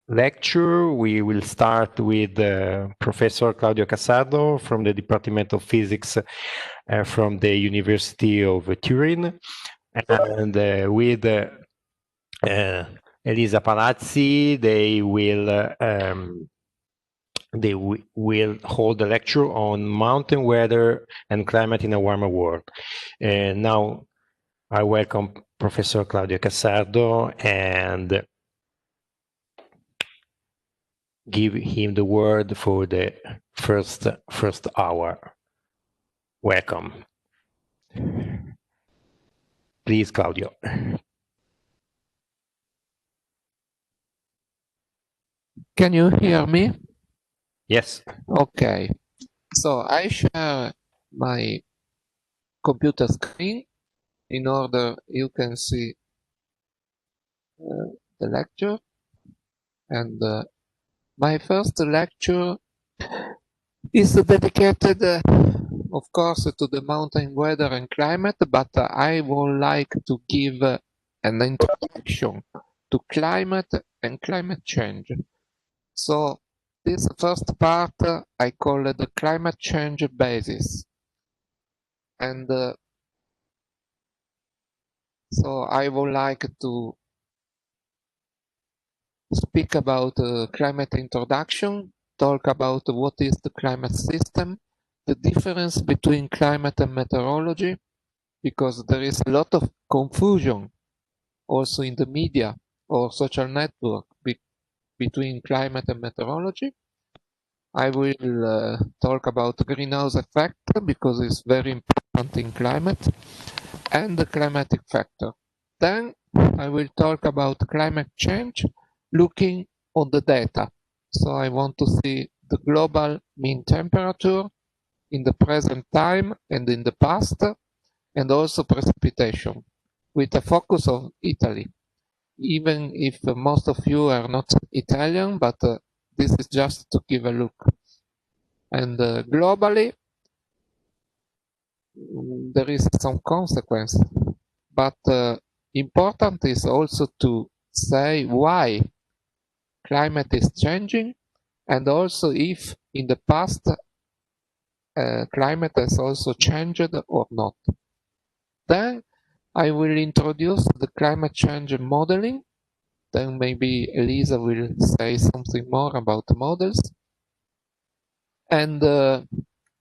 lecture. We will start with Professor Claudio Cassardo from the Department of Physics from the University of Turin, and with Elisa Palazzi. They will hold a lecture on mountain weather and climate in a warmer world. And now I welcome Professor Claudio Cassardo and give him the word for the first hour. Welcome. Please, Claudio. Can you hear me? Yes. Okay. So I share my computer screen in order you can see the lecture. And my first lecture is dedicated, of course, to the mountain weather and climate, but I would like to give an introduction to climate and climate change. So this first part I call the climate change basis. And so I would like to speak about climate introduction, talk about what is the climate system, the difference between climate and meteorology, because there is a lot of confusion also in the media or social network between climate and meteorology. I will talk about greenhouse effect because it's very important in climate, and the climatic factor. Then I will talk about climate change looking on the data. So I want to see the global mean temperature in the present time and in the past, and also precipitation, with a focus on Italy. Even if most of you are not Italian, but this is just to give a look. And globally, there is some consequence, but important is also to say why climate is changing, and also if in the past climate has also changed or not. Then I will introduce the climate change modeling. Then maybe Elisa will say something more about the models. And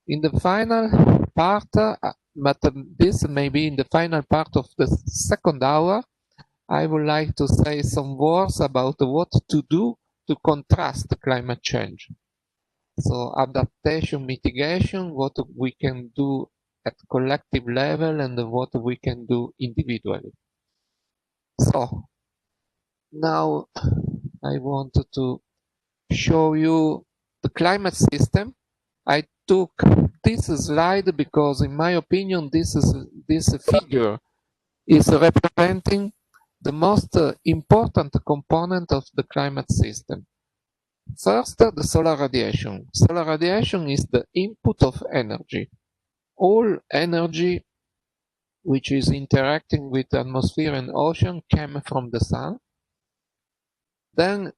in the final part, but this may be in the final part of the second hour, I would like to say some words about what to do to contrast climate change. So adaptation, mitigation, what we can do at collective level and what we can do individually. So now I want to show you the climate system. I took this slide because in my opinion this figure is representing the most important component of the climate system. First, the solar radiation. Solar radiation is the input of energy. All energy which is interacting with the atmosphere and ocean came from the sun. Then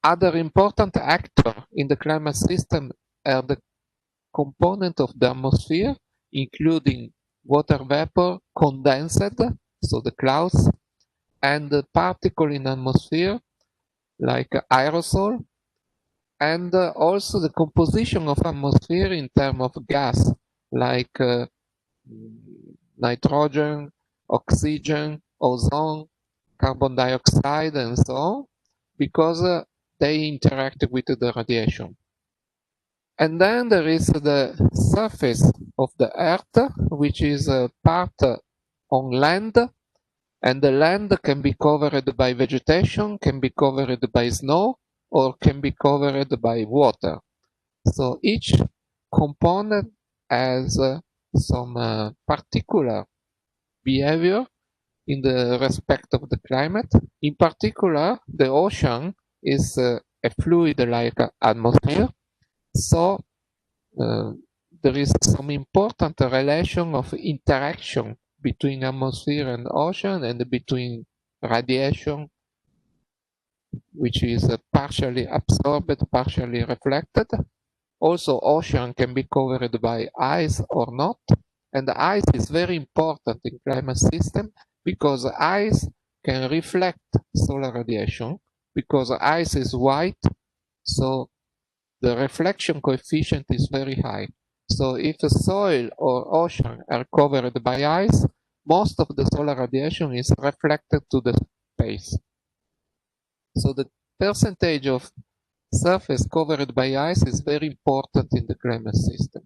other important actors in the climate system are the component of the atmosphere, including water vapor, condensed, so the clouds, and the particle in atmosphere, like aerosol, and also the composition of atmosphere in terms of gas, like nitrogen, oxygen, ozone, carbon dioxide, and so on, because they interact with the radiation. And then there is the surface of the Earth, which is a part on land, and the land can be covered by vegetation, can be covered by snow, or can be covered by water. So each component has some particular behavior in the respect of the climate. In particular, the ocean is a fluid like atmosphere, so there is some important relation of interaction between atmosphere and ocean, and between radiation which is partially absorbed, partially reflected. Also, ocean can be covered by ice or not. And the ice is very important in climate system because ice can reflect solar radiation, because ice is white, so the reflection coefficient is very high. So if the soil or ocean are covered by ice, most of the solar radiation is reflected to the space. So the percentage of surface covered by ice is very important in the climate system,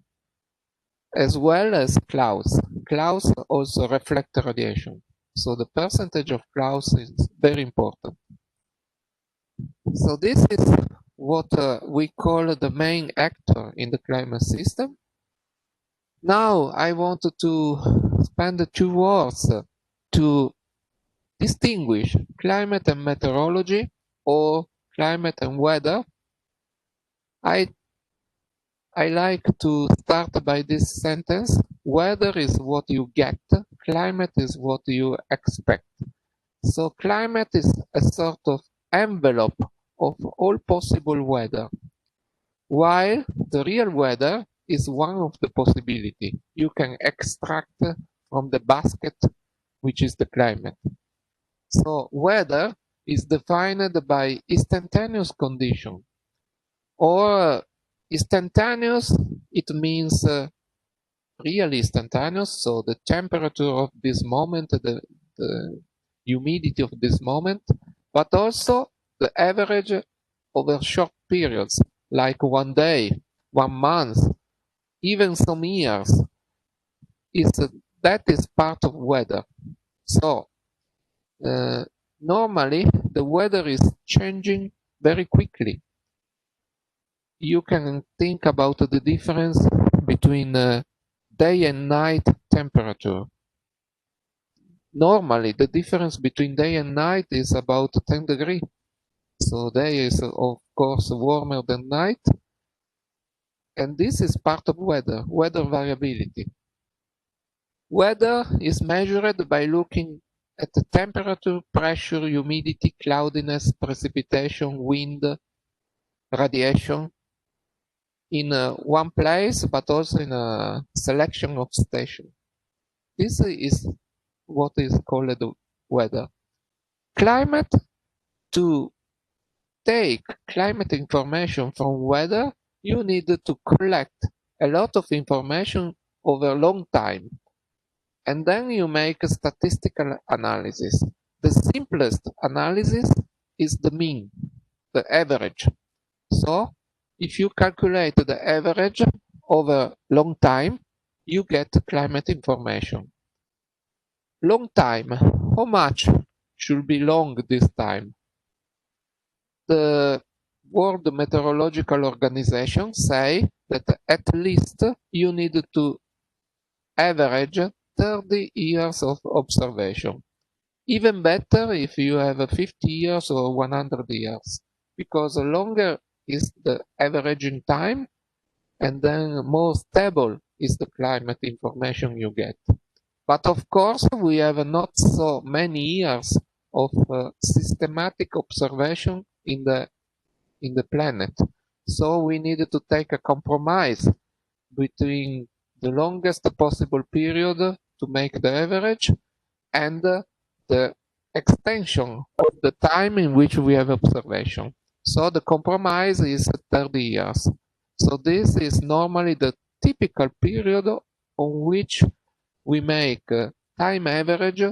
as well as clouds. Clouds also reflect radiation. So the percentage of clouds is very important. So this is what we call the main actor in the climate system. Now I wanted to spend 2 words to distinguish climate and meteorology, or climate and weather. I like to start by this sentence: weather is what you get, climate is what you expect. So climate is a sort of envelope of all possible weather, while the real weather is one of the possibility you can extract from the basket, which is the climate. So weather is defined by instantaneous condition, or instantaneous, it means really instantaneous, so the temperature of this moment, the humidity of this moment, but also the average over short periods, like 1 day, 1 month, even some years. That is part of weather. So normally the weather is changing very quickly. You can think about the difference between day and night temperature. Normally, the difference between day and night is about 10 degrees. So day is, of course, warmer than night. And this is part of weather variability. Weather is measured by looking at the temperature, pressure, humidity, cloudiness, precipitation, wind, radiation in one place, but also in a selection of stations. This is what is called weather. Climate, to take climate information from weather, you need to collect a lot of information over a long time. And then you make a statistical analysis. The simplest analysis is the mean, the average. So if you calculate the average over long time, you get climate information. Long time, how much should be long this time? The World Meteorological Organization say that at least you need to average 30 years of observation. Even better if you have 50 years or 100 years, because longer is the averaging time, and then more stable is the climate information you get. But of course, we have not so many years of systematic observation in the planet. So we needed to take a compromise between the longest possible period to make the average and the extension of the time in which we have observation. So the compromise is 30 years. So this is normally the typical period on which we make time average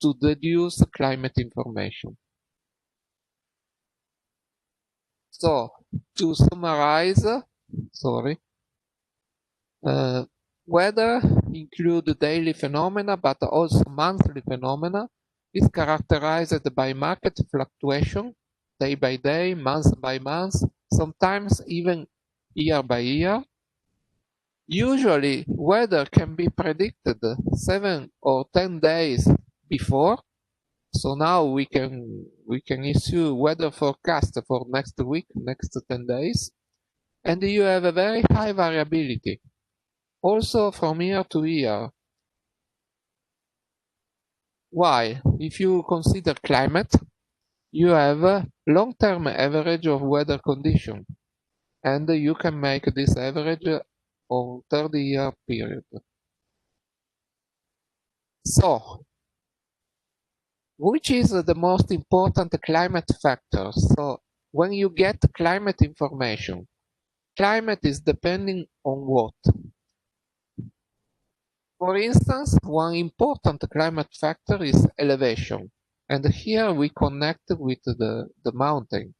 to deduce climate information. So to summarize, weather include daily phenomena, but also monthly phenomena. Is characterized by market fluctuation, day by day, month by month, sometimes even year by year. Usually, weather can be predicted 7 or 10 days before. So now we can issue weather forecast for next week, next 10 days. And you have a very high variability, also from year to year. Why? If you consider climate, you have a long-term average of weather condition, and you can make this average on 30-year period. So, which is the most important climate factor? So, when you get climate information, climate is depending on what? For instance, one important climate factor is elevation. And here we connect with the mountain.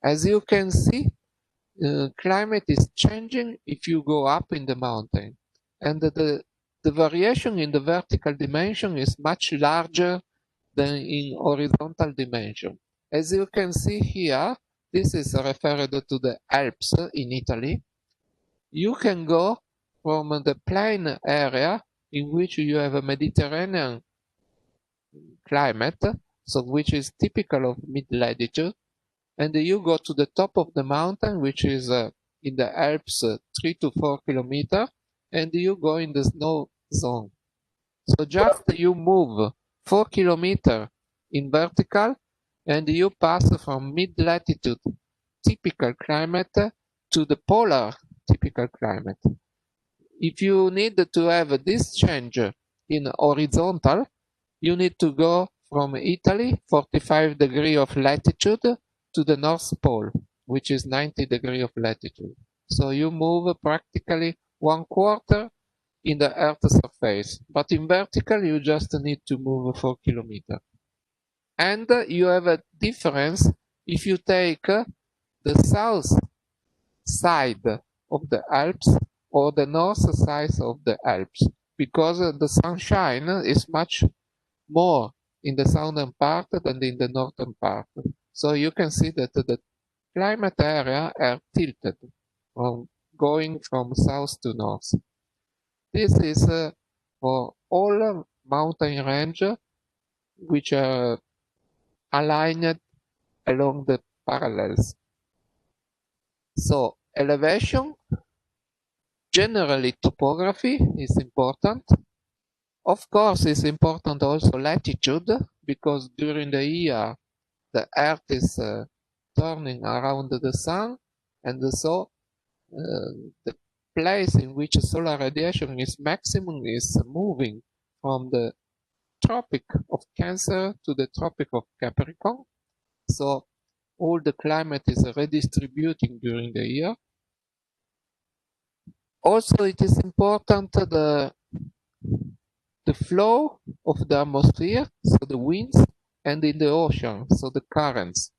As you can see, climate is changing if you go up in the mountain. And the variation in the vertical dimension is much larger than in horizontal dimension. As you can see here, this is referred to the Alps in Italy. You can go from the plain area in which you have a Mediterranean climate, so which is typical of mid-latitude, and you go to the top of the mountain, which is in the Alps 3 to 4 kilometers, and you go in the snow zone. So just you move 4 kilometers in vertical, and you pass from mid-latitude typical climate to the polar typical climate. If you need to have this change in horizontal, you need to go from Italy, 45 degrees of latitude, to the North Pole, which is 90 degrees of latitude. So you move practically 1/4 in the Earth's surface. But in vertical, you just need to move 4 kilometers. And you have a difference if you take the south side of the Alps or the north side of the Alps, because the sunshine is much more in the southern part than in the northern part. So you can see that the climate area are tilted from going from south to north. This is for all mountain range which are aligned along the parallels. So elevation, generally topography is important. Of course, it's important also latitude, because during the year the Earth is turning around the sun, and so the place in which solar radiation is maximum is moving from the Tropic of Cancer to the Tropic of Capricorn. So all the climate is redistributing during the year. Also, it is important the flow of the atmosphere, so the winds, and in the ocean, so the currents.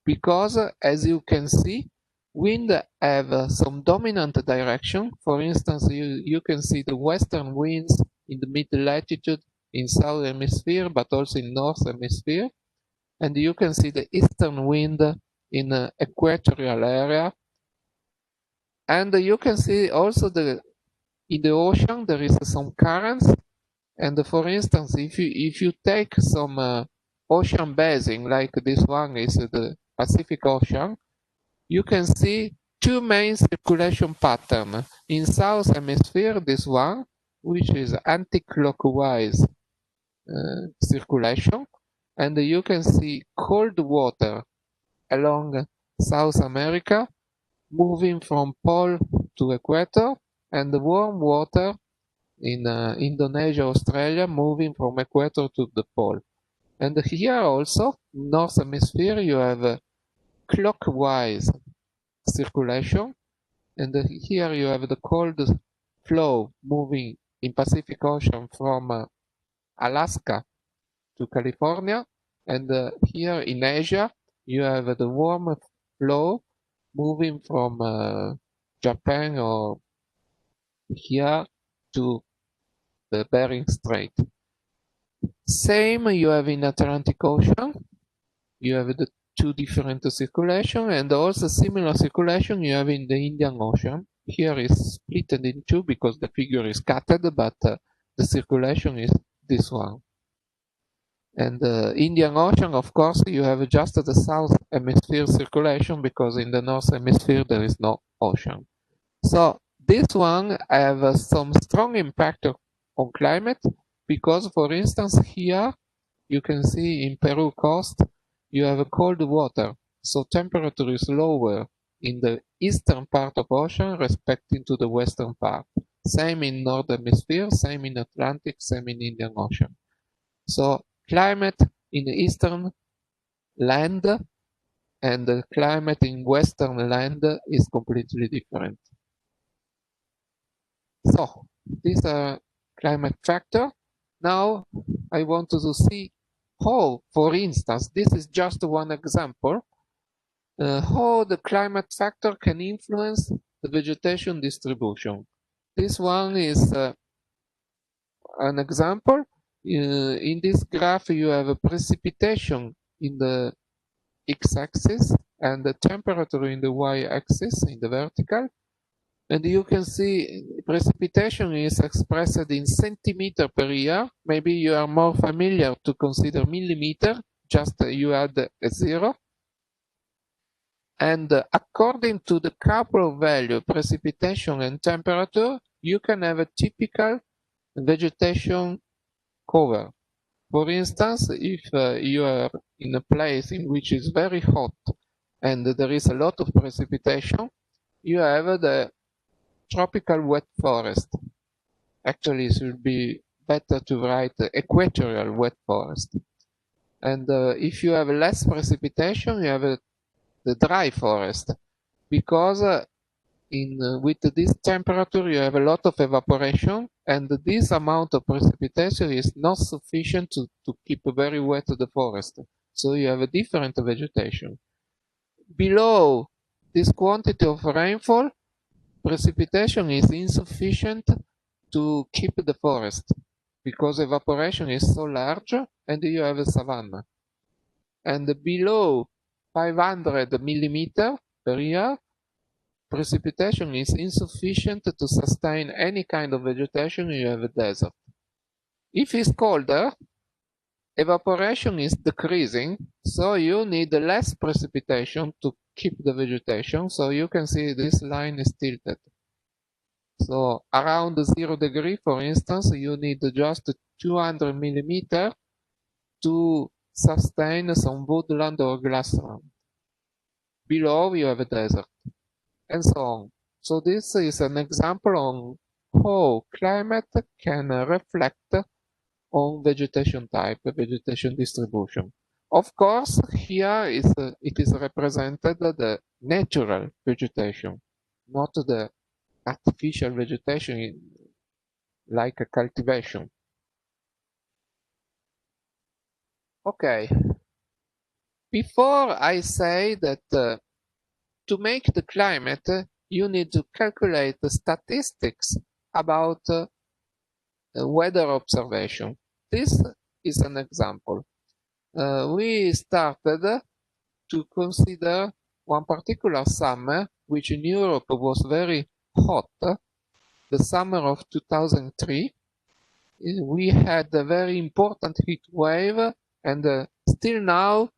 Because as you can see, wind have some dominant direction. For instance, you can see the western winds in the mid-latitude in southern hemisphere, but also in north hemisphere. And you can see the eastern wind in the equatorial area. And you can see also in the ocean there is some currents. And for instance, if you take some ocean basin, like this one is the Pacific Ocean, you can see two main circulation patterns. In south hemisphere, this one, which is anti-clockwise circulation, and you can see cold water along South America moving from pole to equator, and the warm water in Indonesia, Australia, moving from equator to the pole. And here also, North Hemisphere, you have clockwise circulation, and here you have the cold flow moving in Pacific Ocean from Alaska to California, and here in Asia, you have the warm flow moving from Japan or here to the Bering Strait. Same you have in Atlantic Ocean. You have the two different circulation, and also similar circulation you have in the Indian Ocean. Here is split in two because the figure is cutted, but the circulation is this one. And the Indian Ocean, of course, you have just the south hemisphere circulation, because in the north hemisphere there is no ocean. So this one have some strong impact on climate, because, for instance, here you can see in Peru coast, you have a cold water, so temperature is lower in the eastern part of ocean respecting to the western part. Same in Northern Hemisphere, same in Atlantic, same in Indian Ocean. So climate in the eastern land and the climate in western land is completely different. So these are climate factors. Now I want to see how, for instance, this is just one example, how the climate factor can influence the vegetation distribution. This one is an example. In this graph, you have a precipitation in the x-axis and the temperature in the y-axis, in the vertical. And you can see precipitation is expressed in centimeter per year. Maybe you are more familiar to consider millimeter, just you add a zero. And according to the couple value, precipitation and temperature, you can have a typical vegetation cover. For instance, if you are in a place in which is very hot and there is a lot of precipitation, you have the tropical wet forest. Actually, it should be better to write equatorial wet forest. And if you have less precipitation, you have the dry forest, because with this temperature you have a lot of evaporation, and this amount of precipitation is not sufficient to keep very wet the forest. So you have a different vegetation. Below this quantity of rainfall, precipitation is insufficient to keep the forest, because evaporation is so large and you have a savanna. And below 500 millimeters per year, precipitation is insufficient to sustain any kind of vegetation. You have a desert. If it's colder, evaporation is decreasing, so you need less precipitation to keep the vegetation. So you can see this line is tilted. So around 0 degree, for instance, you need just 200 millimeters to sustain some woodland or grassland. Below you have a desert, and so on. So this is an example on how climate can reflect on vegetation type, vegetation distribution. Of course, here it is represented the natural vegetation, not the artificial vegetation like a cultivation. Okay. Before I say that to make the climate, you need to calculate the statistics about weather observation. This is an example. We started to consider one particular summer, which in Europe was very hot, the summer of 2003. We had a very important heat wave, and still now,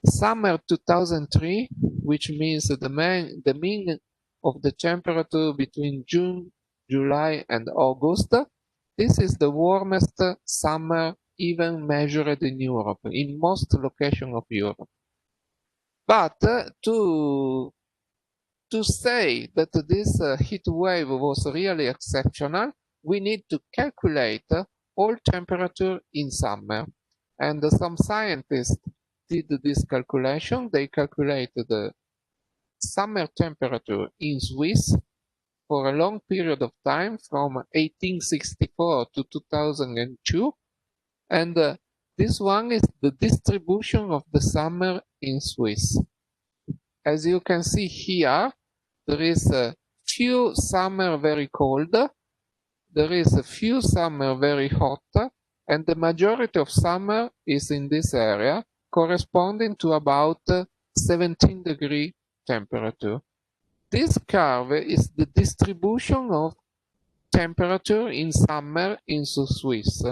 summer 2003, which means the mean of the temperature between June, July, and August, this is the warmest summer even measured in Europe, in most locations of Europe. But to say that this heat wave was really exceptional, we need to calculate all temperature in summer. And some scientists did this calculation. They calculated the summer temperature in Swiss for a long period of time, from 1864 to 2002. And this one is the distribution of the summer in Swiss. As you can see here, there is a few summer very cold, there is a few summer very hot, and the majority of summer is in this area, corresponding to about 17 degree temperature. This curve is the distribution of temperature in summer in Swiss.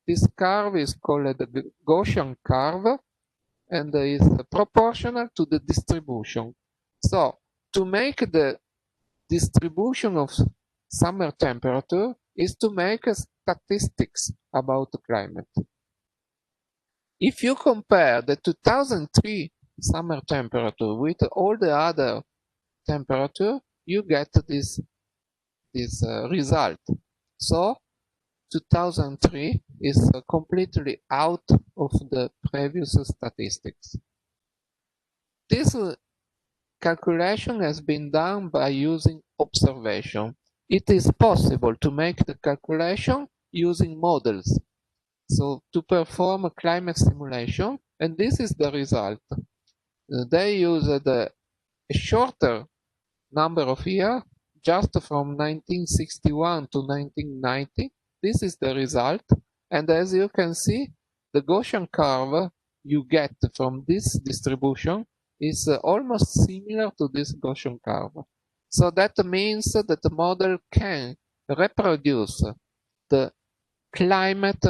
This curve is called the Gaussian curve, and is proportional to the distribution. So to make the distribution of summer temperature is to make statistics about the climate. if you compare the 2003 summer temperature with all the other temperature, you get this result. So 2003 is completely out of the previous statistics. This calculation has been done by using observation. It is possible to make the calculation using models. So to perform a climate simulation, and this is the result. They used a shorter number of years, just from 1961 to 1990. This is the result. And as you can see, the Gaussian curve you get from this distribution is almost similar to this Gaussian curve. So that means that the model can reproduce the climate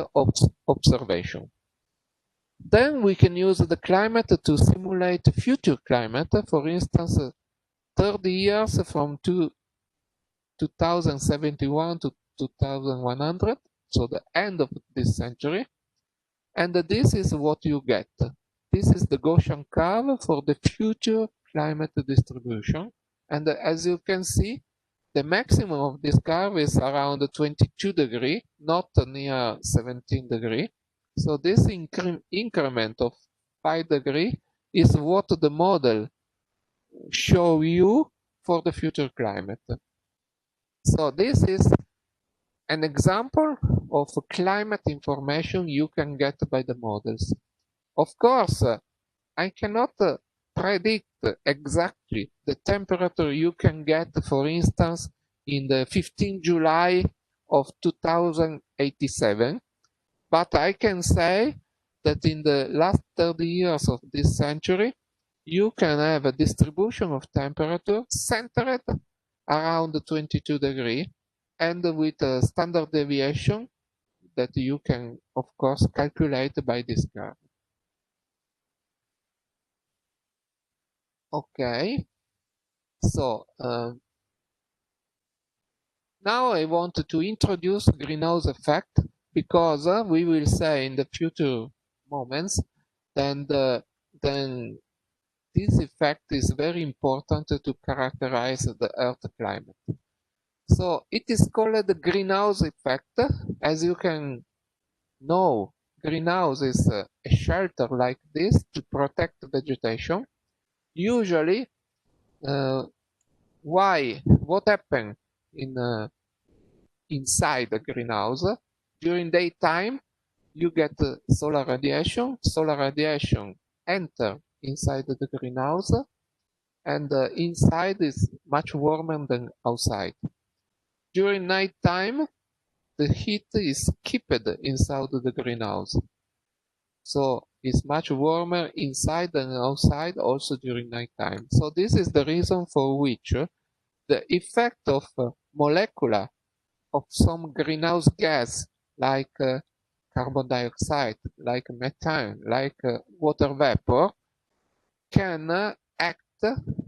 observation. Then we can use the climate to simulate future climate. For instance, 30 years from 2071 to 2100, so the end of this century. And this is what you get. This is the Gaussian curve for the future climate distribution. And as you can see, the maximum of this curve is around 22 degrees, not near 17 degrees. So this increment of 5 degrees is what the model show you for the future climate. So this is an example of climate information you can get by the models. Of course, I cannot predict exactly the temperature you can get, for instance, in the 15 July of 2087, but I can say that in the last 30 years of this century, you can have a distribution of temperature centered around 22 degrees and with a standard deviation that you can, of course, calculate by this curve. Okay, so now I want to introduce greenhouse effect, because we will say in the future moments then this effect is very important to characterize the Earth climate. So it is called the greenhouse effect. As you can know, greenhouse is a shelter like this to protect vegetation. Usually, what happens inside the greenhouse? During daytime, you get solar radiation. Solar radiation enter inside the greenhouse, and inside is much warmer than outside. During nighttime, the heat is kept inside the greenhouse. So it's much warmer inside than outside, also during nighttime. So this is the reason for which the effect of molecular of some greenhouse gas, like carbon dioxide, like methane, like water vapor, can act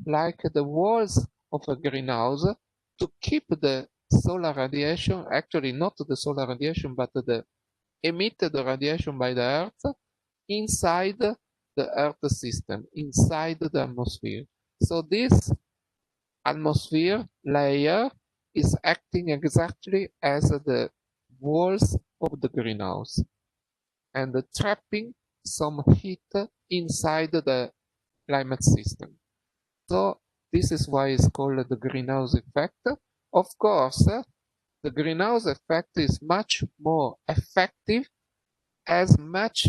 like the walls of a greenhouse to keep the solar radiation, actually not the solar radiation, but the emitted radiation by the Earth inside the Earth system, inside the atmosphere. So this atmosphere layer is acting exactly as the walls of the greenhouse and trapping some heat inside the climate system. So this is why it's called the greenhouse effect. Of course, the greenhouse effect is much more effective as much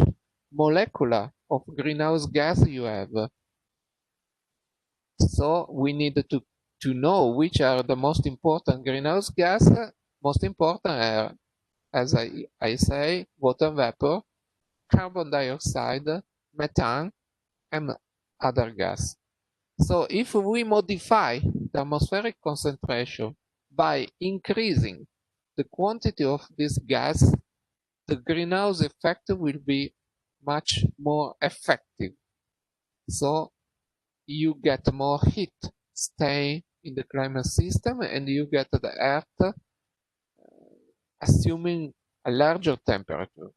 molecular of greenhouse gas you have. So we need to know which are the most important greenhouse gas. Most important are, as I say, water vapor, carbon dioxide, methane, and other gas. So if we modify the atmospheric concentration by increasing the quantity of this gas, the greenhouse effect will be much more effective. So you get more heat stay in the climate system, and you get the Earth assuming a larger temperature.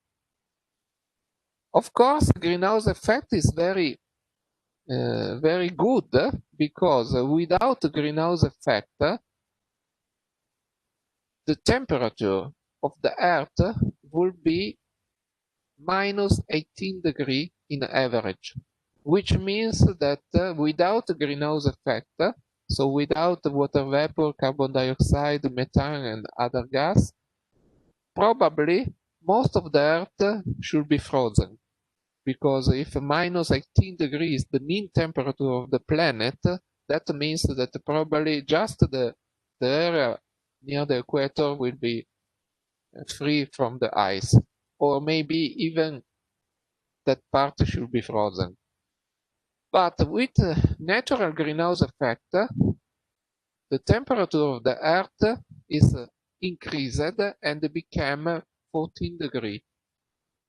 Of course, greenhouse effect is very good, because without greenhouse effect, the temperature of the Earth would be minus 18 degrees in average, which means that without greenhouse effect, so without water vapor, carbon dioxide, methane, and other gas, probably most of the Earth should be frozen. Because if minus 18 degrees is the mean temperature of the planet, that means that probably just the area near the equator will be free from the ice, or maybe even that part should be frozen. But with natural greenhouse effect, the temperature of the Earth is increased and became 14 degrees.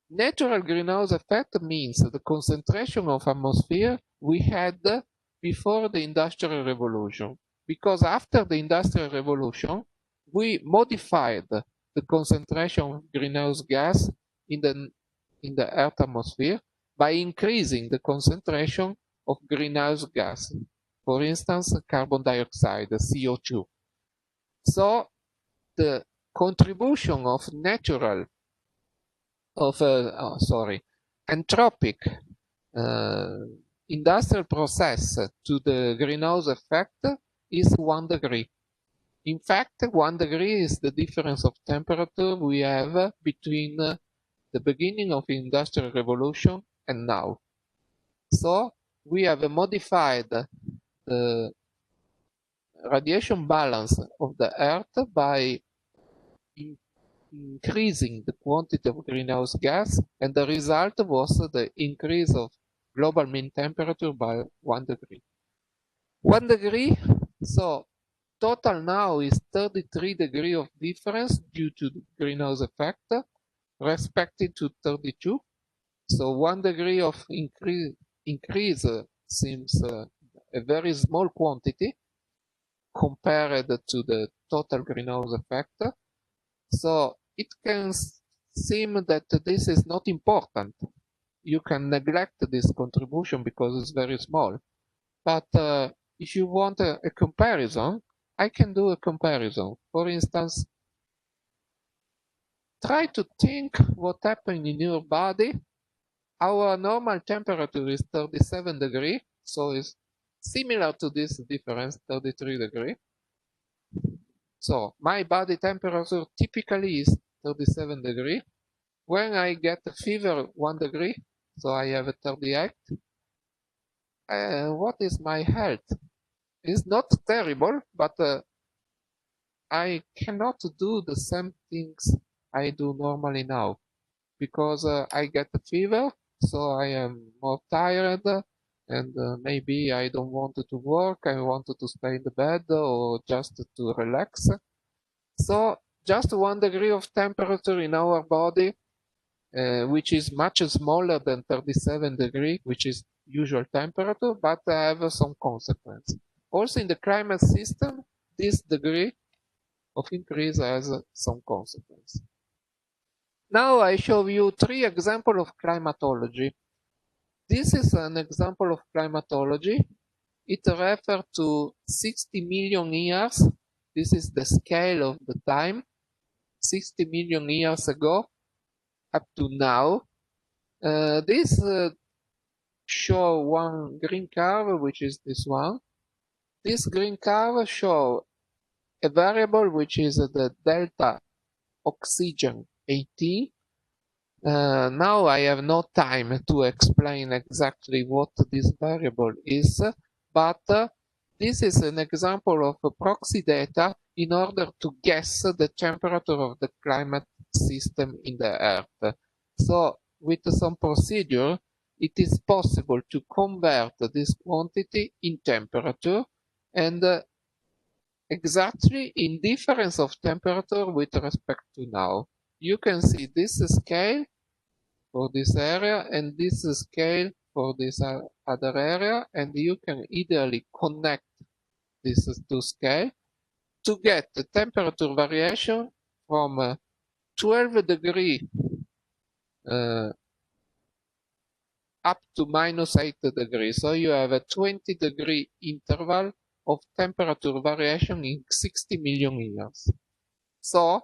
Natural greenhouse effect means the concentration of atmosphere we had before the Industrial Revolution. Because after the Industrial Revolution, we modified the concentration of greenhouse gas in the Earth atmosphere by increasing the concentration of greenhouse gas. For instance, carbon dioxide, CO2. So the contribution of anthropic industrial process to the greenhouse effect is 1 degree. In fact, 1 degree is the difference of temperature we have between the beginning of the Industrial Revolution and now. So we have modified the radiation balance of the Earth by increasing the quantity of greenhouse gas, and the result was the increase of global mean temperature by 1 degree. 1 degree, so total now is 33 degrees of difference due to the greenhouse effect, respected to 32. So 1 degree of increase seems a very small quantity compared to the total greenhouse effect. So it can seem that this is not important. You can neglect this contribution because it's very small. But if you want a comparison, I can do a comparison. For instance, try to think what happened in your body. Our normal temperature is 37 degrees, so it's similar to this difference, 33 degrees. So my body temperature typically is 37 degrees. When I get a fever 1 degree, so I have a 38, what is my health? It's not terrible, but I cannot do the same things I do normally now, because I get a fever, so I am more tired, and maybe I don't want to work, I wanted to stay in the bed or just to relax. So just 1 degree of temperature in our body, which is much smaller than 37 degrees, which is usual temperature, but have some consequence. Also in the climate system, this degree of increase has some consequence. Now I show you 3 examples of climatology. This is an example of climatology. It refers to 60 million years. This is the scale of the time, 60 million years ago up to now. This show one green curve, which is this one. This green curve shows a variable which is the delta oxygen 18. Now I have no time to explain exactly what this variable is, but this is an example of proxy data in order to guess the temperature of the climate system in the Earth. So with some procedure, it is possible to convert this quantity in temperature and exactly in difference of temperature with respect to now. You can see this scale for this area and this scale for this other area, and you can easily connect these two scales to get the temperature variation from 12 degrees up to -8 degrees. So you have a 20-degree interval of temperature variation in 60 million years. So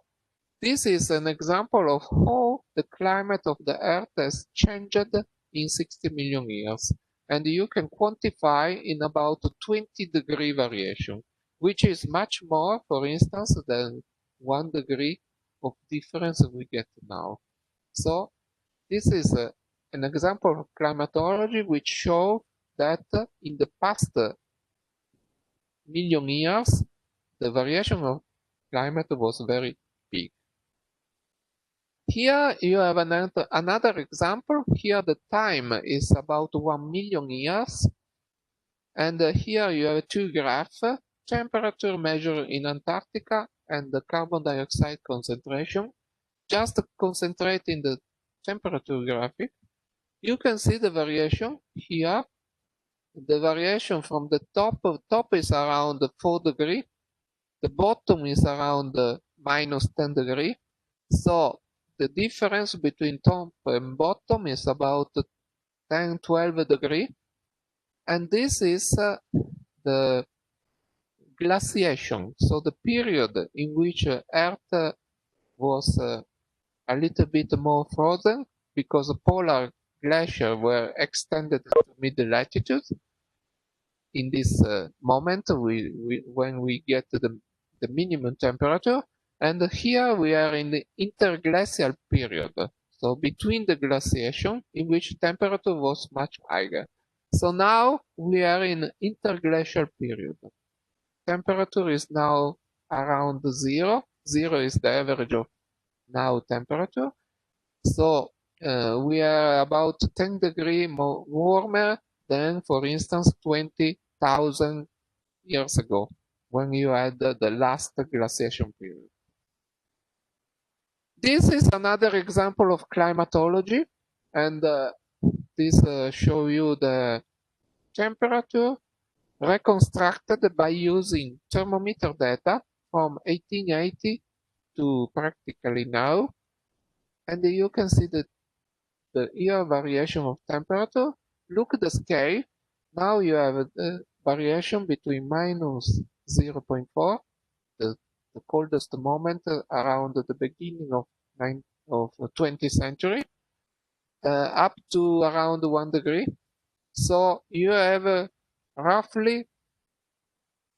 this is an example of how the climate of the Earth has changed in 60 million years. And you can quantify in about 20-degree variation, which is much more, for instance, than 1 degree of difference we get now. So this is an example of climatology which shows that in the past million years, the variation of climate was very big. Here you have another example. Here the time is about 1 million years. And here you have two graphs, temperature measured in Antarctica and the carbon dioxide concentration. Just concentrate in the temperature graphic. You can see the variation here. The variation from the top is around 4 degrees. The bottom is around -10 degrees. So the difference between top and bottom is about 10, 12 degrees. And this is the glaciation. So the period in which Earth was a little bit more frozen because polar glaciers were extended to mid-latitude. In this moment, when we get to the minimum temperature, and here we are in the interglacial period, so between the glaciation in which temperature was much higher. So now we are in interglacial period. Temperature is now around 0. 0 is the average of now temperature. So we are about 10 degrees more warmer than, for instance, 20,000 years ago, when you had the last glaciation period. This is another example of climatology, and this shows you the temperature reconstructed by using thermometer data from 1880 to practically now. And you can see that the year variation of temperature. Look at the scale. Now you have a variation between -0.4, the coldest moment around the beginning of 20th century, up to around 1 degree. So you have roughly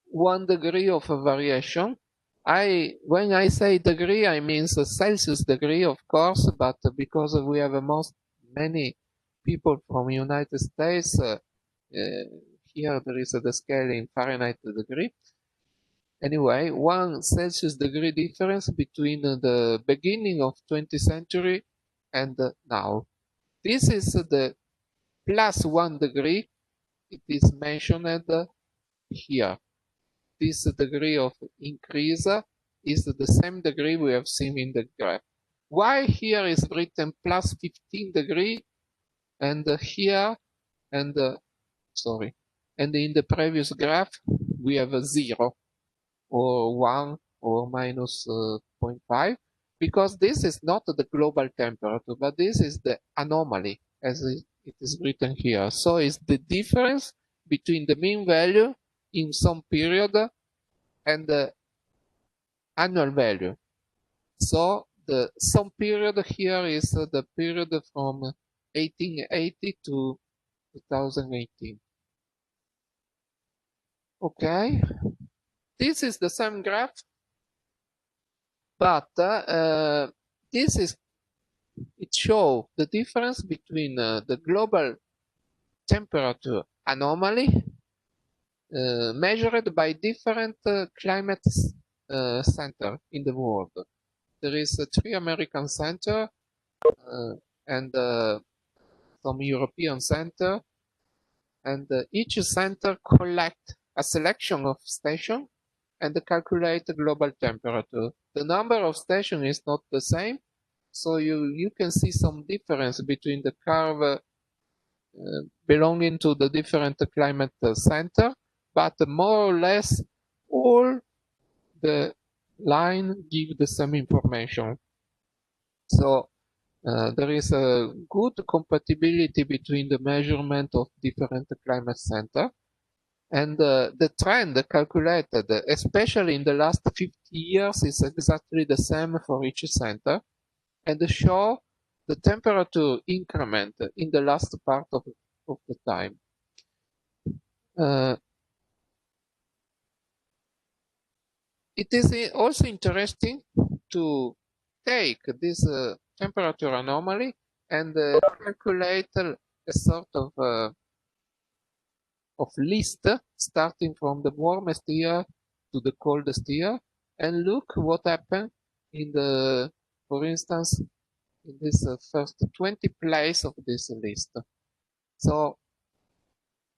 1 degree of variation. When I say degree, I mean Celsius degree, of course, but because we have many people from United States, here there is the scale in Fahrenheit degree. Anyway, 1 Celsius degree difference between the beginning of 20th century and now. This is the +1 degree. It is mentioned here. This degree of increase is the same degree we have seen in the graph. Why here is written +15 degree and here and and in the previous graph we have a 0 or 1 or -0.5, because this is not the global temperature, but this is the anomaly as it is written here. So it's the difference between the mean value in some period and the annual value. So the some period here is the period from 1880 to 2018. Okay, this is the same graph, but it shows the difference between the global temperature anomaly measured by different climate center in the world. There is 3 American center and some European center, and each center collect a selection of stations and calculate the global temperature. The number of stations is not the same, so you can see some difference between the curve belonging to the different climate center, but more or less all the line give the same information. So There is a good compatibility between the measurement of different climate center and the trend calculated, especially in the last 50 years, is exactly the same for each center and show the temperature increment in the last part of the time. It is also interesting to take this temperature anomaly and calculate a sort of list starting from the warmest year to the coldest year, and look what happened in the, for instance, in this first 20 place of this list. So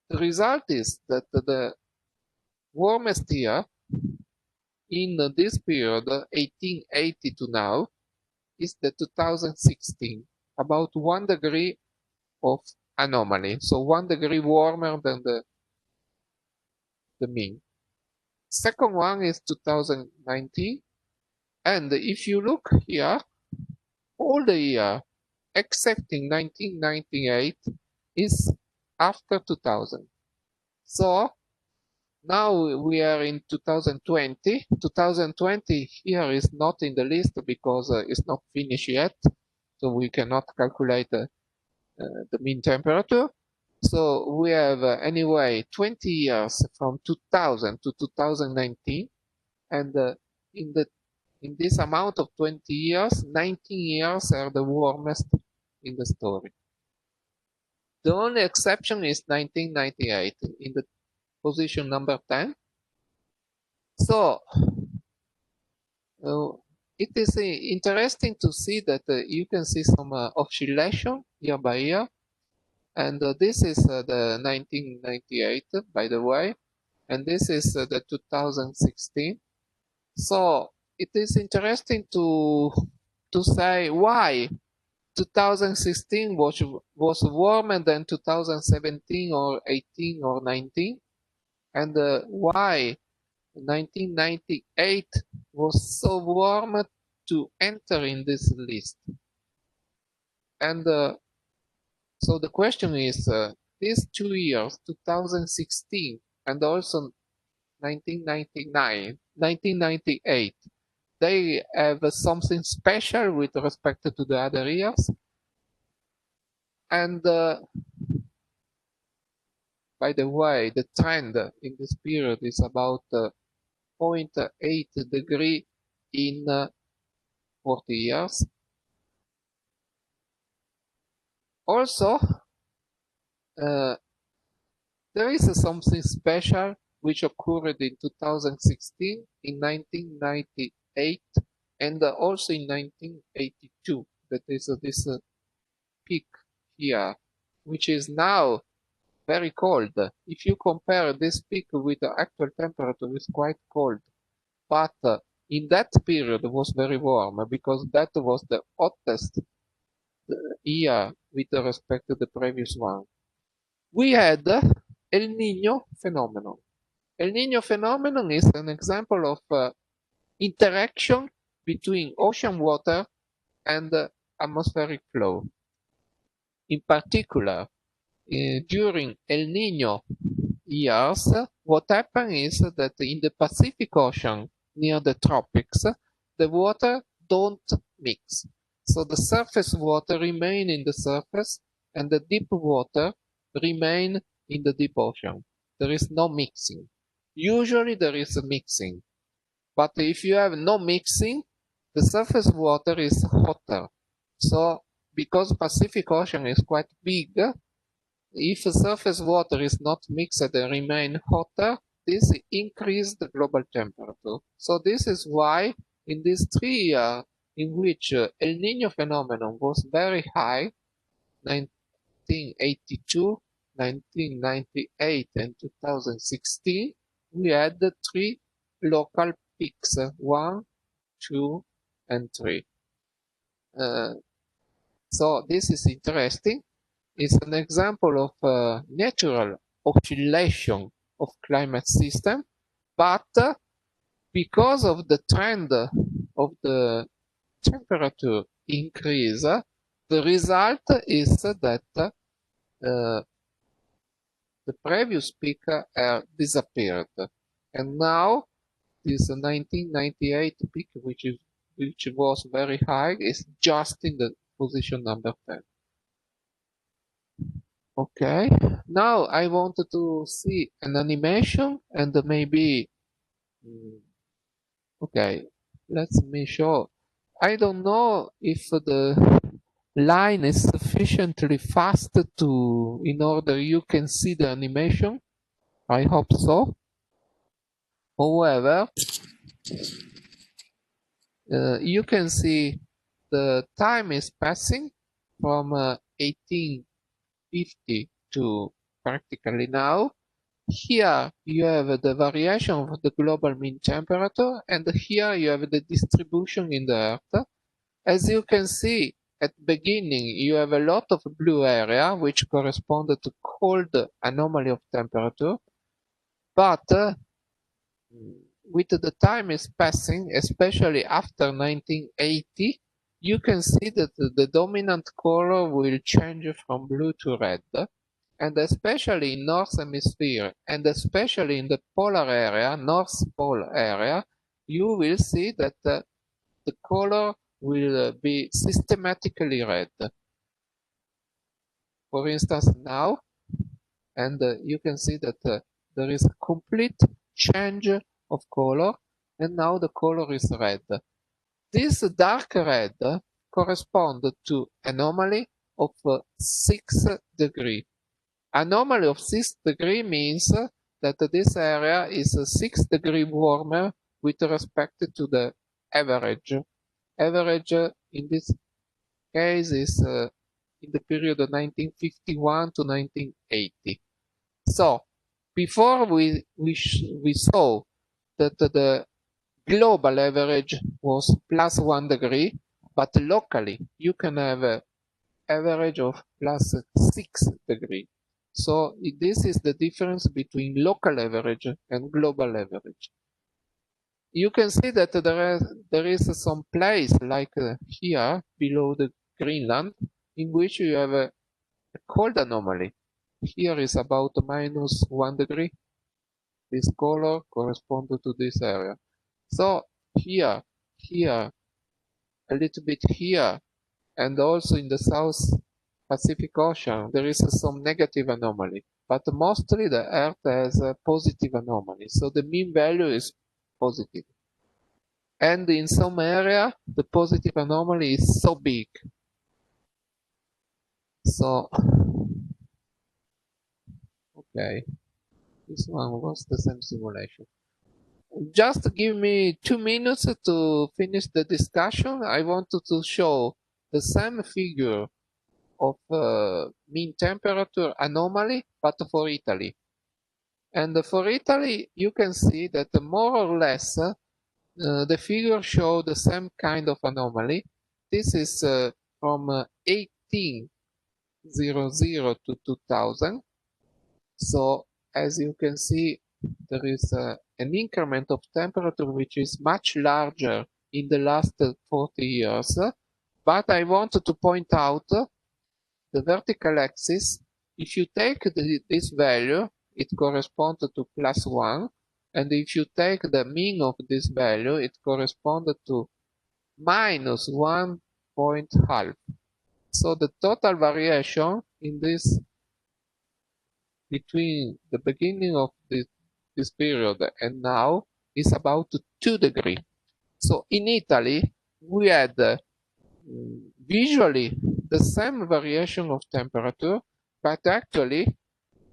the result is that the warmest year in this period, 1880 to now, is the 2016, about 1 degree of anomaly, so 1 degree warmer than the mean. Second one is 2019, and if you look here, all the year, excepting 1998, is after 2000. So now we are in 2020. 2020 here is not in the list because it's not finished yet, so we cannot calculate the mean temperature. So we have anyway 20 years from 2000 to 2019, and in this amount of 20 years, 19 years are the warmest in the story. The only exception is 1998 in the position number 10. So it is interesting to see that you can see some oscillation year by year. And this is the 1998, by the way, and this is the 2016. So it is interesting to say why 2016 was warmer than 2017 or 18 or 19, and why 1998 was so warm to enter in this list. And so the question is, these 2 years, 2016 and also 1998, they have something special with respect to the other years. And by the way, the trend in this period is about 0.8 degree in 40 years. Also, there is something special which occurred in 2016, in 1998, and also in 1982. That is this peak here, which is now very cold. If you compare this peak with the actual temperature, it's quite cold. But in that period, it was very warm because that was the hottest year with respect to the previous one. We had El Nino Phenomenon. El Nino Phenomenon is an example of interaction between ocean water and atmospheric flow. In particular, during El Nino years, what happens is that in the Pacific Ocean near the tropics, the water don't mix. So the surface water remain in the surface and the deep water remain in the deep ocean. There is no mixing. Usually there is a mixing. But if you have no mixing, the surface water is hotter. So because Pacific Ocean is quite big, if the surface water is not mixed and remain hotter, this increases the global temperature. So this is why in these 3 years in which El Nino phenomenon was very high, 1982, 1998, and 2016, we had 3 local peaks, 1, 2, and 3. So this is interesting. It's an example of natural oscillation of climate system, but because of the trend of the temperature increase, The result is that the previous peak disappeared, and now this 1998 peak, which was very high, is just in the position number 10. Okay, now I wanted to see an animation and maybe, okay, let me show. I don't know if the line is sufficiently fast in order you can see the animation. I hope so. However, you can see the time is passing from 1850 to practically now. Here you have the variation of the global mean temperature, and here you have the distribution in the Earth. As you can see, at the beginning you have a lot of blue area, which correspond to cold anomaly of temperature, but with the time is passing, especially after 1980, you can see that the dominant color will change from blue to red. And especially in North Hemisphere, and especially in the polar area, North Pole area, you will see that the color will be systematically red. For instance, now, and you can see that there is a complete change of color, and now the color is red. This dark red corresponds to anomaly of 6 degrees. Anomaly of 6 degrees means that this area is 6 degrees warmer with respect to the average. Average in this case is in the period of 1951 to 1980. So before we saw that the global average was plus 1 degree, but locally you can have an average of plus 6 degrees. So this is the difference between local average and global average. You can see that there is some place like here below the Greenland in which you have a cold anomaly. Here is about minus 1 degree. This color corresponds to this area. So here, a little bit here, and also in the South Pacific Ocean, there is some negative anomaly. But mostly the Earth has a positive anomaly. So the mean value is positive. And in some area, the positive anomaly is so big. So, okay, this one was the same simulation. Just give me 2 minutes to finish the discussion. I wanted to show the same figure of mean temperature anomaly, but for Italy. And for Italy, you can see that more or less the figure show the same kind of anomaly. This is from 1800 to 2000. So as you can see, there is an increment of temperature which is much larger in the last 40 years. But I wanted to point out the vertical axis. If you take this value, it corresponds to plus 1. And if you take the mean of this value, it corresponds to minus 1.5. So the total variation in this between the beginning of this period and now is about 2 degrees. So in Italy, we had visually the same variation of temperature, but actually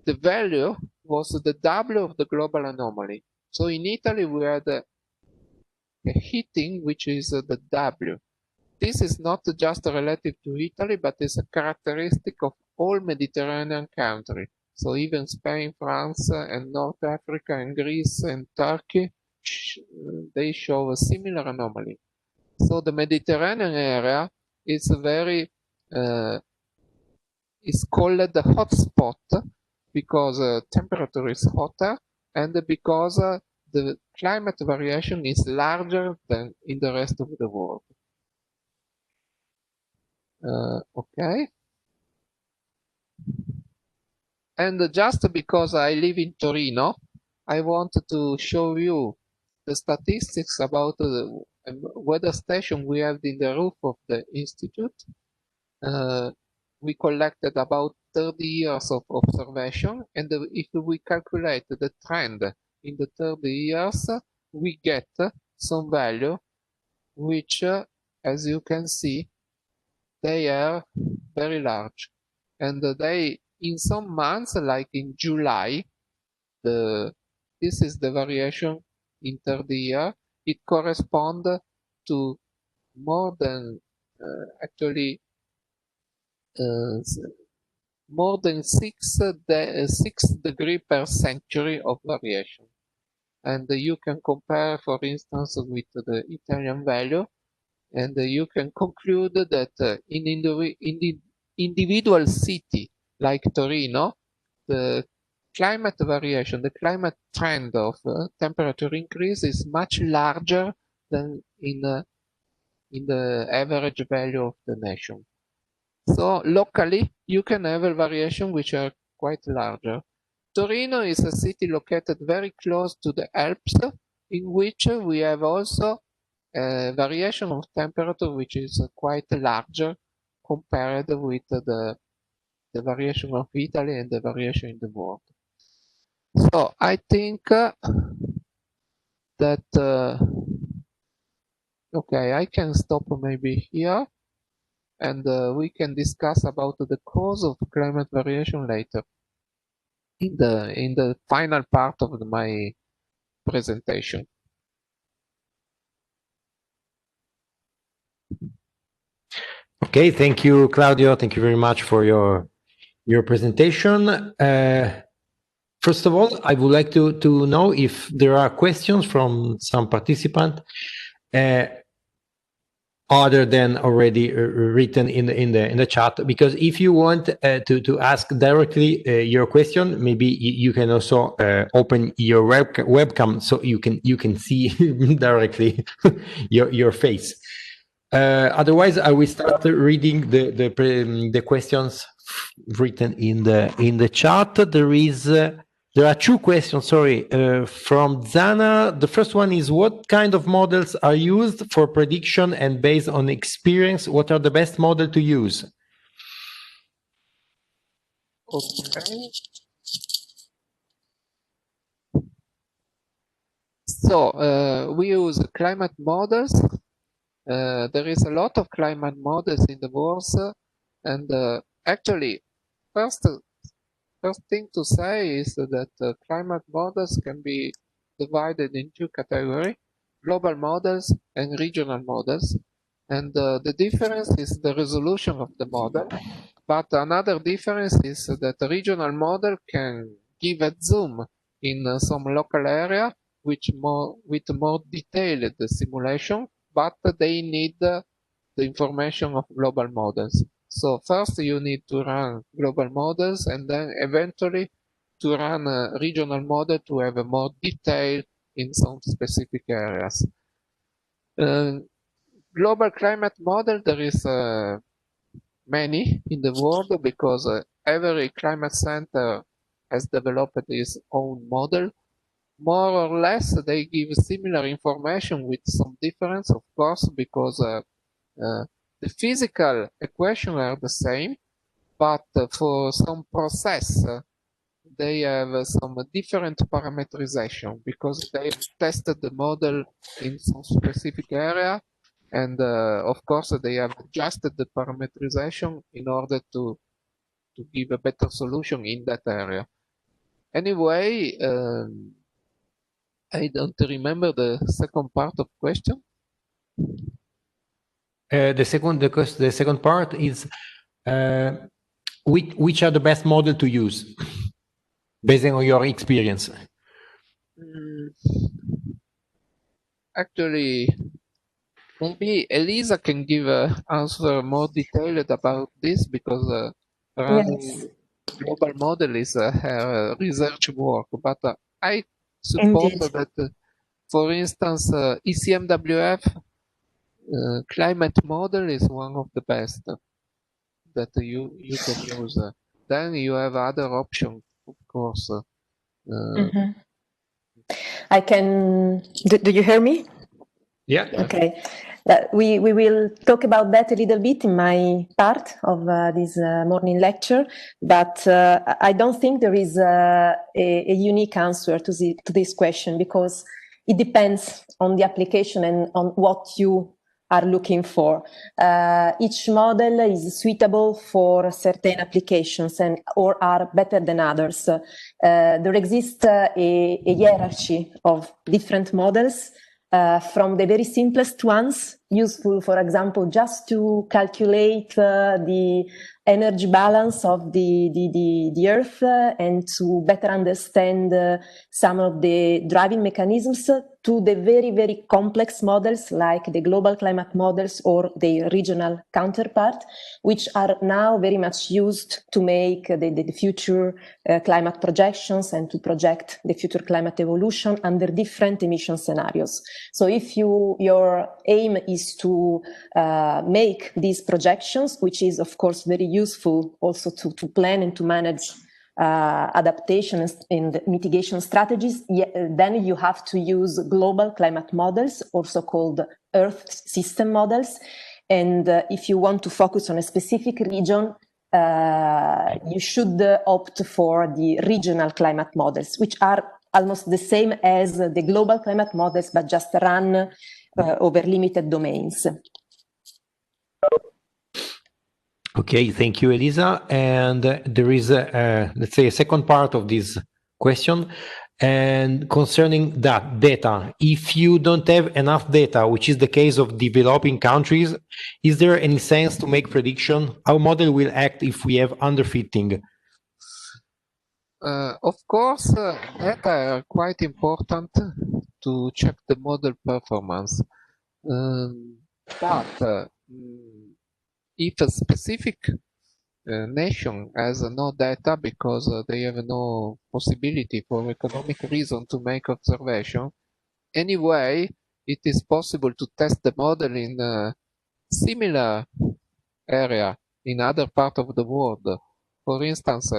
the value was the double of the global anomaly. So in Italy, we had a heating, which is the W. This is not just relative to Italy, but is a characteristic of all Mediterranean countries. So even Spain, France, and North Africa, and Greece, and Turkey, they show a similar anomaly. So the Mediterranean area is is called the hotspot because temperature is hotter and because the climate variation is larger than in the rest of the world. Okay. And just because I live in Torino, I want to show you the statistics about the weather station we have in the roof of the institute. We collected about 30 years of observation, and if we calculate the trend in the 30 years, we get some value which, as you can see, they are very large. And they, in some months, like in July, this is the variation in 30 year. It corresponds to more than, actually, more than 6 degrees per century of variation. And you can compare, for instance, with the Italian value, and you can conclude that in the individual city like Torino, the climate variation, the climate trend of temperature increase is much larger than in the average value of the nation. So locally, you can have a variation which are quite larger. Torino is a city located very close to the Alps, in which we have also a variation of temperature which is quite larger compared with the variation of Italy and the variation in the world. So I think that, okay, I can stop maybe here, and we can discuss about the cause of climate variation later in the final part of my presentation. Okay, thank you, Claudio. Thank you very much for your presentation. First of all, I would like to know if there are questions from some participant other than already written in the chat. Because if you want to ask directly your question, maybe you can also open your webcam so you can see directly your face. Otherwise, I will start reading the questions written in the chat. There are two questions, sorry, from Zana. The first one is, what kind of models are used for prediction, and based on experience, what are the best model to use? Okay. So we use climate models. There is a lot of climate models in the world, and actually, first thing to say is that climate models can be divided in two categories: global models and regional models. And the difference is the resolution of the model. But another difference is that the regional model can give a zoom in some local area with more detailed simulation, but they need the information of global models. So first you need to run global models, and then eventually to run a regional model to have a more detail in some specific areas. Global climate model, there is many in the world, because every climate center has developed its own model. More or less, they give similar information with some difference, of course, because the physical equations are the same, but for some process, they have some different parameterization, because they tested the model in some specific area, and of course they have adjusted the parameterization in order to give a better solution in that area. Anyway, I don't remember the second part of question. The second part is which are the best model to use based on your experience? Actually, maybe Elisa can give an answer more detailed about this, because running global model is her research work. But I suppose that, for instance, ECMWF climate model is one of the best. that you can use. Then you have other options, of course. I can. Do you hear me? Yeah. Okay. We will talk about that a little bit in my part of this morning lecture, but I don't think there is a unique answer to this question, because it depends on the application and on what you are looking for. Each model is suitable for certain applications or are better than others. There exists a hierarchy of different models, from the very simplest ones, useful, for example, just to calculate the energy balance of the Earth and to better understand some of the driving mechanisms, to the very, very complex models like the global climate models or the regional counterpart, which are now very much used to make the future climate projections and to project the future climate evolution under different emission scenarios. So if your aim is to make these projections, which is of course very useful also to plan and to manage adaptation and mitigation strategies, then you have to use global climate models, also called Earth system models. And if you want to focus on a specific region, you should opt for the regional climate models, which are almost the same as the global climate models, but just run over limited domains. Okay, thank you, Elisa. And there is, let's say, a second part of this question, and concerning that data. If you don't have enough data, which is the case of developing countries, is there any sense to make prediction? How model will act if we have underfitting? Of course, data are quite important to check the model performance. But if a specific nation has no data because they have no possibility for economic reason to make observation, anyway, it is possible to test the model in a similar area in other part of the world. For instance,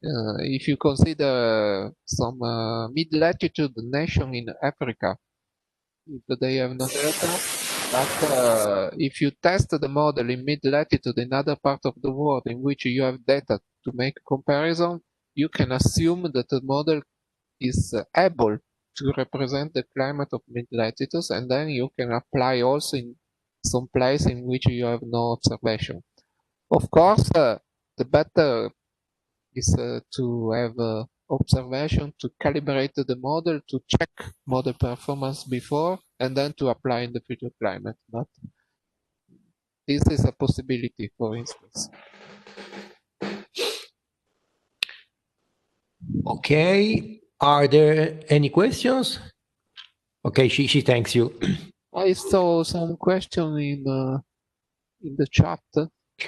if you consider some mid-latitude nation in Africa, if they have no data, but if you test the model in mid-latitude in other part of the world in which you have data to make comparison, you can assume that the model is able to represent the climate of mid-latitudes, and then you can apply also in some place in which you have no observation. Of course, the better is to have observation, to calibrate the model, to check model performance before, and then to apply in the future climate. But this is a possibility, for instance. Okay, are there any questions? Okay, she thanks you. I saw some question in the chat.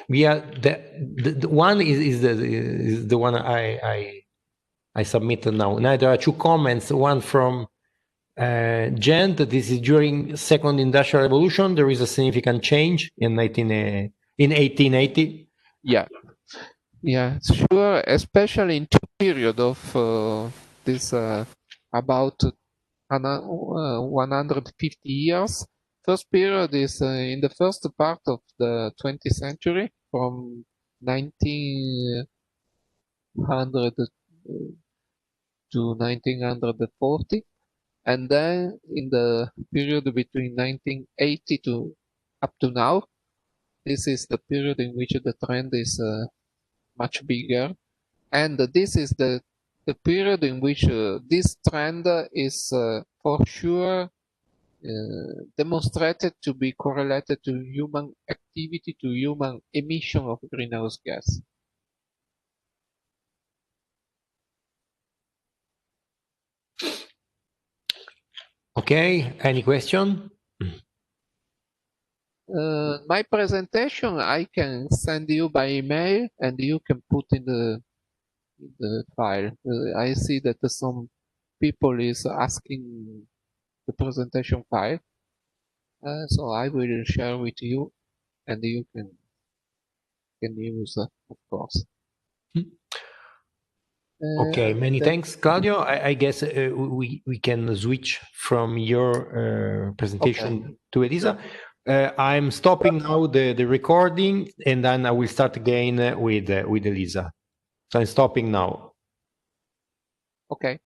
Yeah, the one is the one I submitted now. Now there are two comments. One from Gent. This is during second industrial revolution. There is a significant change in 1880. Yeah, sure. Especially in two period of this about 150 years. First period is in the first part of the 20th century, from 1900 to 1940, and then in the period between 1980 to up to now, this is the period in which the trend is much bigger, and this is the period in which this trend is for sure demonstrated to be correlated to human activity, to human emission of greenhouse gas. Okay, any question? My presentation I can send you by email, and you can put in the file. I see that some people is asking the presentation file, so I will share with you, and you can news, of course. Okay, many thanks, Claudio. I guess we can switch from your presentation to Elisa. I'm stopping now the recording, and then I will start again with Elisa. So I'm stopping now. Okay.